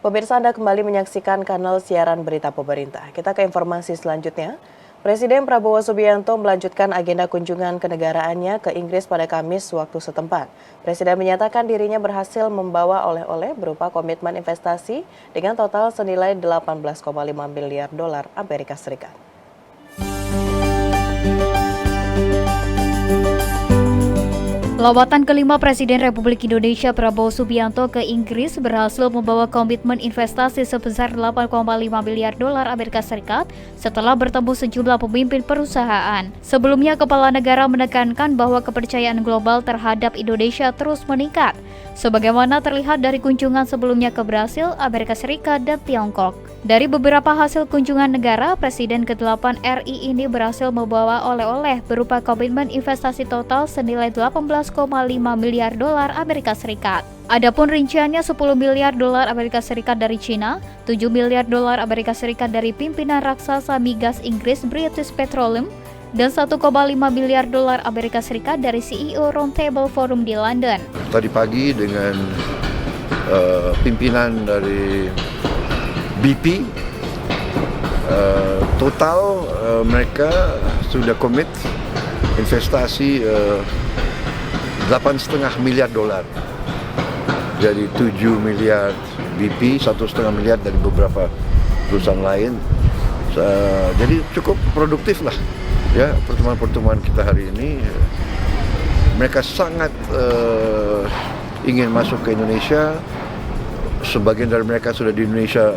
Pemirsa, Anda kembali menyaksikan kanal siaran berita pemerintah. Kita ke informasi selanjutnya. Presiden Prabowo Subianto melanjutkan agenda kunjungan kenegaraannya ke Inggris pada Kamis waktu setempat. Presiden menyatakan dirinya berhasil membawa oleh-oleh berupa komitmen investasi dengan total senilai 18,5 miliar dolar Amerika Serikat. Lawatan kelima Presiden Republik Indonesia Prabowo Subianto ke Inggris berhasil membawa komitmen investasi sebesar 8,5 miliar dolar Amerika Serikat setelah bertemu sejumlah pemimpin perusahaan. Sebelumnya, Kepala Negara menekankan bahwa kepercayaan global terhadap Indonesia terus meningkat, sebagaimana terlihat dari kunjungan sebelumnya ke Brasil, Amerika Serikat, dan Tiongkok. Dari beberapa hasil kunjungan negara, Presiden ke-8 RI ini berhasil membawa oleh-oleh berupa komitmen investasi total senilai 18,5 miliar dolar Amerika Serikat. Adapun rinciannya 10 miliar dolar Amerika Serikat dari China, 7 miliar dolar Amerika Serikat dari pimpinan raksasa migas Inggris British Petroleum, dan 1,5 miliar dolar Amerika Serikat dari CEO Roundtable Forum di London. Tadi pagi dengan pimpinan dari BP, total mereka sudah komit investasi 8,5 miliar dolar. Jadi 7 miliar BP, 1,5 miliar dari beberapa perusahaan lain. Jadi cukup produktif lah ya pertemuan-pertemuan kita hari ini. Mereka sangat ingin masuk ke Indonesia. Sebagian dari mereka sudah di Indonesia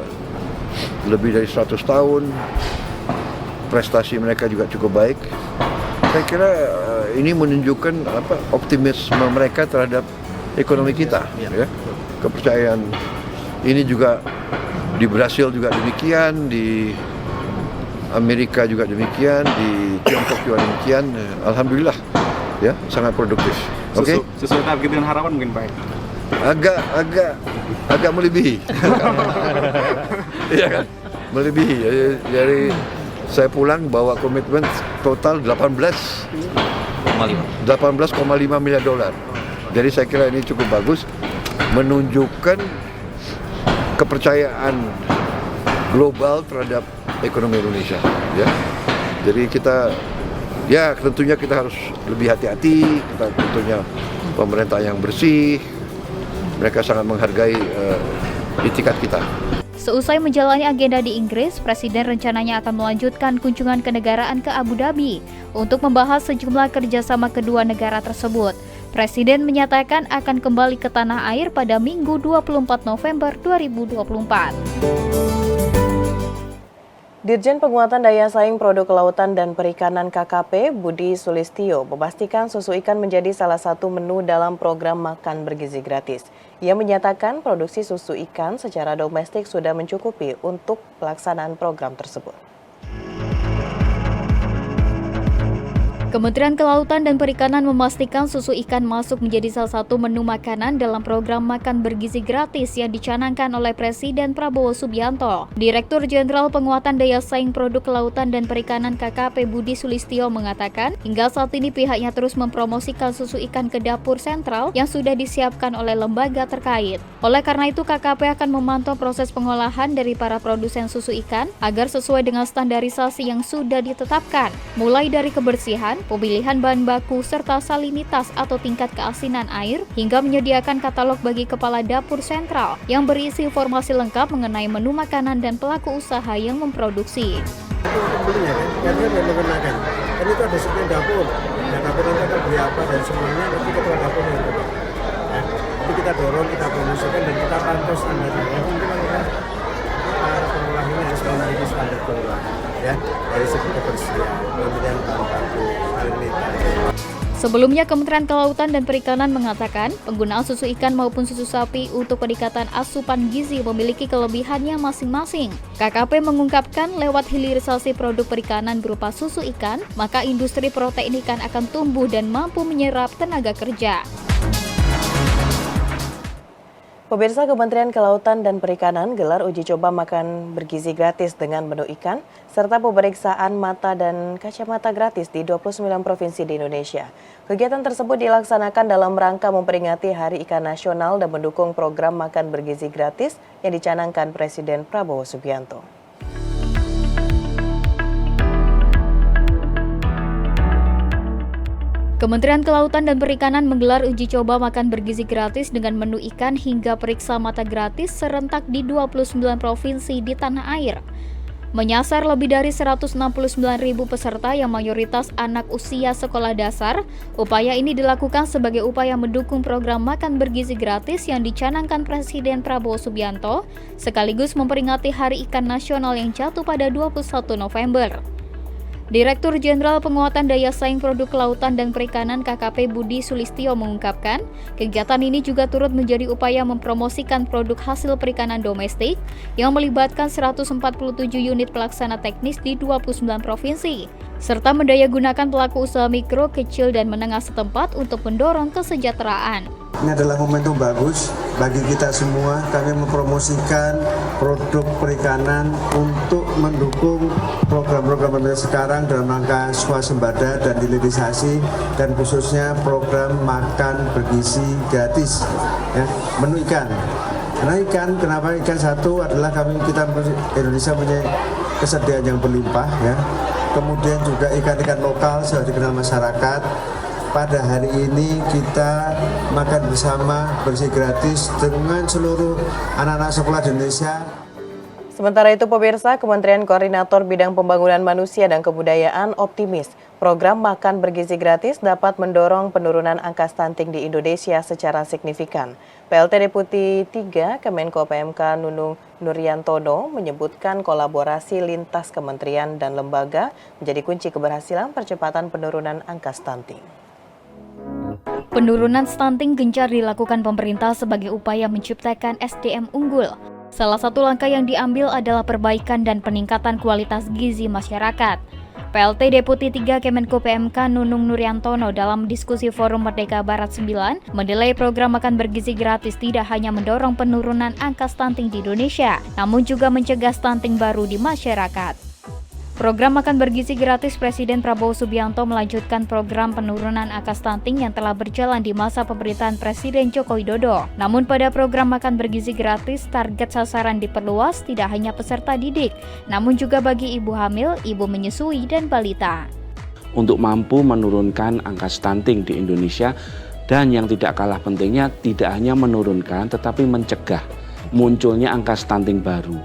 lebih dari 100 tahun. Prestasi mereka juga cukup baik. Saya kira ini menunjukkan optimisme mereka terhadap ekonomi kita. Ya. Kepercayaan ini juga di Brasil juga demikian, di Amerika juga demikian, di Tiongkok juga demikian. Alhamdulillah, ya sangat produktif. Oke. Sesuai target dengan harapan mungkin Pak. Agak melebihi. Iya kan? Melebihi. Jadi saya pulang bawa komitmen total 18,5 miliar dolar. Jadi saya kira ini cukup bagus, menunjukkan kepercayaan global terhadap ekonomi Indonesia. Ya, jadi tentunya kita harus lebih hati-hati. Kita tentunya pemerintah yang bersih. Mereka sangat menghargai itikat kita. Seusai menjalani agenda di Inggris, Presiden rencananya akan melanjutkan kunjungan kenegaraan ke Abu Dhabi untuk membahas sejumlah kerjasama kedua negara tersebut. Presiden menyatakan akan kembali ke tanah air pada Minggu 24 November 2024. Dirjen Penguatan Daya Saing Produk Kelautan dan Perikanan KKP Budi Sulistyo memastikan susu ikan menjadi salah satu menu dalam program makan bergizi gratis. Ia menyatakan produksi susu ikan secara domestik sudah mencukupi untuk pelaksanaan program tersebut. Kementerian Kelautan dan Perikanan memastikan susu ikan masuk menjadi salah satu menu makanan dalam program makan bergizi gratis yang dicanangkan oleh Presiden Prabowo Subianto. Direktur Jenderal Penguatan Daya Saing Produk Kelautan dan Perikanan KKP Budi Sulistyo mengatakan, hingga saat ini pihaknya terus mempromosikan susu ikan ke dapur sentral yang sudah disiapkan oleh lembaga terkait. Oleh karena itu, KKP akan memantau proses pengolahan dari para produsen susu ikan agar sesuai dengan standarisasi yang sudah ditetapkan, mulai dari kebersihan, pemilihan bahan baku, serta salinitas atau tingkat keasinan air, hingga menyediakan katalog bagi kepala dapur sentral yang berisi informasi lengkap mengenai menu makanan dan pelaku usaha yang memproduksi. Itu pembelinya kan dia mengenakan. Kan itu ada sekian dapur. Ya dapur nanti akan beli apa dan semuanya nanti ketua dapurnya itu. Ya. Jadi kita dorong, kita promosikan dan kita pantau standarnya. Yang penting adalah para pengolahnya harus memiliki standar pengolahan. Ya, dari segi kebersihan, pemilihan bahan baku, salinitas. Sebelumnya, Kementerian Kelautan dan Perikanan mengatakan penggunaan susu ikan maupun susu sapi untuk peningkatan asupan gizi memiliki kelebihannya masing-masing. KKP mengungkapkan lewat hilirisasi produk perikanan berupa susu ikan, maka industri protein ikan akan tumbuh dan mampu menyerap tenaga kerja. Pemirsa, Kementerian Kelautan dan Perikanan gelar uji coba makan bergizi gratis dengan menu ikan, serta pemeriksaan mata dan kacamata gratis di 29 provinsi di Indonesia. Kegiatan tersebut dilaksanakan dalam rangka memperingati Hari Ikan Nasional dan mendukung program makan bergizi gratis yang dicanangkan Presiden Prabowo Subianto. Kementerian Kelautan dan Perikanan menggelar uji coba makan bergizi gratis dengan menu ikan hingga periksa mata gratis serentak di 29 provinsi di tanah air. Menyasar lebih dari 169.000 peserta yang mayoritas anak usia sekolah dasar, upaya ini dilakukan sebagai upaya mendukung program makan bergizi gratis yang dicanangkan Presiden Prabowo Subianto, sekaligus memperingati Hari Ikan Nasional yang jatuh pada 21 November. Direktur Jenderal Penguatan Daya Saing Produk Kelautan dan Perikanan KKP Budi Sulistyo mengungkapkan, kegiatan ini juga turut menjadi upaya mempromosikan produk hasil perikanan domestik yang melibatkan 147 unit pelaksana teknis di 29 provinsi, serta mendayagunakan pelaku usaha mikro, kecil, dan menengah setempat untuk mendorong kesejahteraan. Ini adalah momentum bagus bagi kita semua. Kami mempromosikan produk perikanan untuk mendukung program-program pemerintah sekarang dalam rangka swasembada dan hilirisasi, dan khususnya program makan bergizi gratis. Ya, menu ikan. Karena ikan, kenapa ikan? Satu adalah kita Indonesia punya kesediaan yang berlimpah. Ya. Kemudian juga ikan-ikan lokal sudah dikenal masyarakat. Pada hari ini kita makan bersama bersih gratis dengan seluruh anak-anak sekolah di Indonesia. Sementara itu, pemirsa, Kementerian Koordinator Bidang Pembangunan Manusia dan Kebudayaan optimis program makan bergizi gratis dapat mendorong penurunan angka stunting di Indonesia secara signifikan. PLT Deputi 3 Kemenko PMK Nunung Nuriantono menyebutkan kolaborasi lintas kementerian dan lembaga menjadi kunci keberhasilan percepatan penurunan angka stunting. Penurunan stunting gencar dilakukan pemerintah sebagai upaya menciptakan SDM unggul. Salah satu langkah yang diambil adalah perbaikan dan peningkatan kualitas gizi masyarakat. PLT Deputi 3 Kemenko PMK Nunung Nuriantono dalam diskusi Forum Merdeka Barat 9 menilai program makan bergizi gratis tidak hanya mendorong penurunan angka stunting di Indonesia, namun juga mencegah stunting baru di masyarakat. Program makan bergizi gratis Presiden Prabowo Subianto melanjutkan program penurunan angka stunting yang telah berjalan di masa pemerintahan Presiden Joko Widodo. Namun pada program makan bergizi gratis, target sasaran diperluas tidak hanya peserta didik, namun juga bagi ibu hamil, ibu menyusui, dan balita. Untuk mampu menurunkan angka stunting di Indonesia, dan yang tidak kalah pentingnya tidak hanya menurunkan tetapi mencegah munculnya angka stunting baru.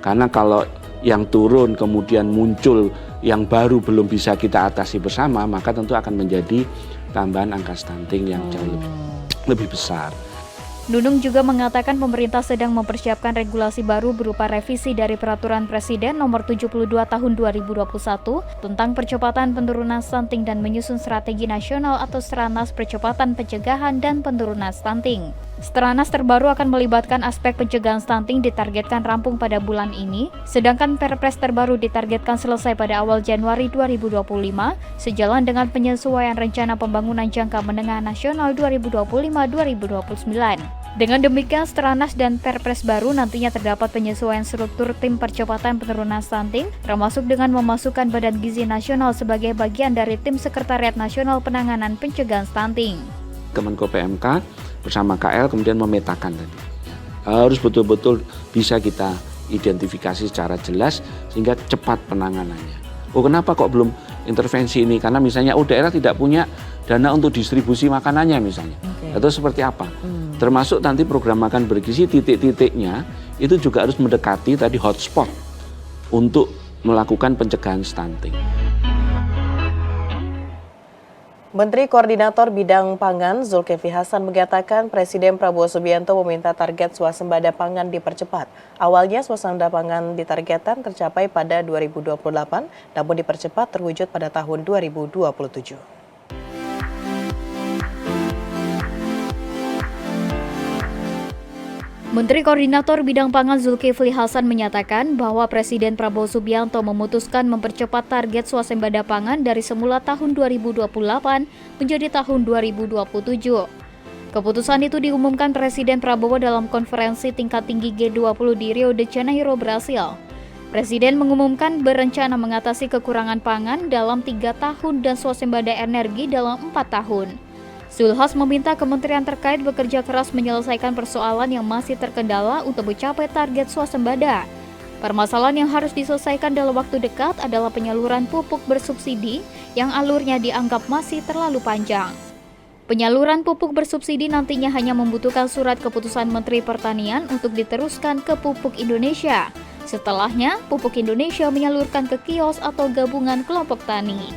Karena kalau yang turun kemudian muncul yang baru belum bisa kita atasi bersama, maka tentu akan menjadi tambahan angka stunting yang jauh lebih besar. Nunung juga mengatakan pemerintah sedang mempersiapkan regulasi baru berupa revisi dari Peraturan Presiden Nomor 72 Tahun 2021 tentang percepatan penurunan stunting dan menyusun strategi nasional atau Stranas Percepatan Pencegahan dan Penurunan Stunting. Stranas terbaru akan melibatkan aspek pencegahan stunting ditargetkan rampung pada bulan ini, sedangkan Perpres terbaru ditargetkan selesai pada awal Januari 2025, sejalan dengan penyesuaian Rencana Pembangunan Jangka Menengah Nasional 2025-2029. Dengan demikian, Stranas dan Perpres baru nantinya terdapat penyesuaian struktur tim percepatan penurunan stunting, termasuk dengan memasukkan Badan Gizi Nasional sebagai bagian dari tim Sekretariat Nasional Penanganan Pencegahan Stunting. Kemenko PMK bersama KL kemudian memetakan tadi. Harus betul-betul bisa kita identifikasi secara jelas sehingga cepat penanganannya. Oh, kenapa kok belum intervensi ini? Karena misalnya daerah tidak punya dana untuk distribusi makanannya misalnya. Atau seperti apa? Termasuk nanti program makan bergizi titik-titiknya itu juga harus mendekati tadi hotspot untuk melakukan pencegahan stunting. Menteri Koordinator Bidang Pangan Zulkifli Hasan mengatakan Presiden Prabowo Subianto meminta target swasembada pangan dipercepat. Awalnya swasembada pangan ditargetkan tercapai pada 2028, namun dipercepat terwujud pada tahun 2027. Menteri Koordinator Bidang Pangan Zulkifli Hasan menyatakan bahwa Presiden Prabowo Subianto memutuskan mempercepat target swasembada pangan dari semula tahun 2028 menjadi tahun 2027. Keputusan itu diumumkan Presiden Prabowo dalam konferensi tingkat tinggi G20 di Rio de Janeiro, Brasil. Presiden mengumumkan berencana mengatasi kekurangan pangan dalam 3 tahun dan swasembada energi dalam 4 tahun. Zulhas meminta kementerian terkait bekerja keras menyelesaikan persoalan yang masih terkendala untuk mencapai target swasembada. Permasalahan yang harus diselesaikan dalam waktu dekat adalah penyaluran pupuk bersubsidi yang alurnya dianggap masih terlalu panjang. Penyaluran pupuk bersubsidi nantinya hanya membutuhkan surat keputusan Menteri Pertanian untuk diteruskan ke Pupuk Indonesia. Setelahnya, Pupuk Indonesia menyalurkan ke kios atau gabungan kelompok tani.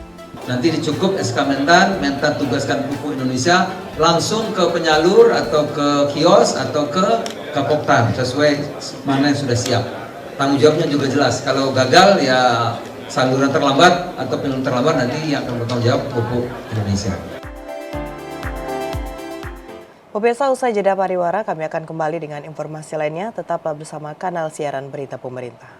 Nanti dicukup SK Mentan tugaskan Pupuk Indonesia langsung ke penyalur atau ke kios atau ke Kapoktan sesuai mana yang sudah siap. Tanggung jawabnya juga jelas. Kalau gagal ya saluran terlambat atau penyaluran terlambat nanti yang akan bertanggung jawab Pupuk Indonesia. Pemirsa, usai jeda pariwara, kami akan kembali dengan informasi lainnya. Tetaplah bersama kanal siaran Berita Pemerintah.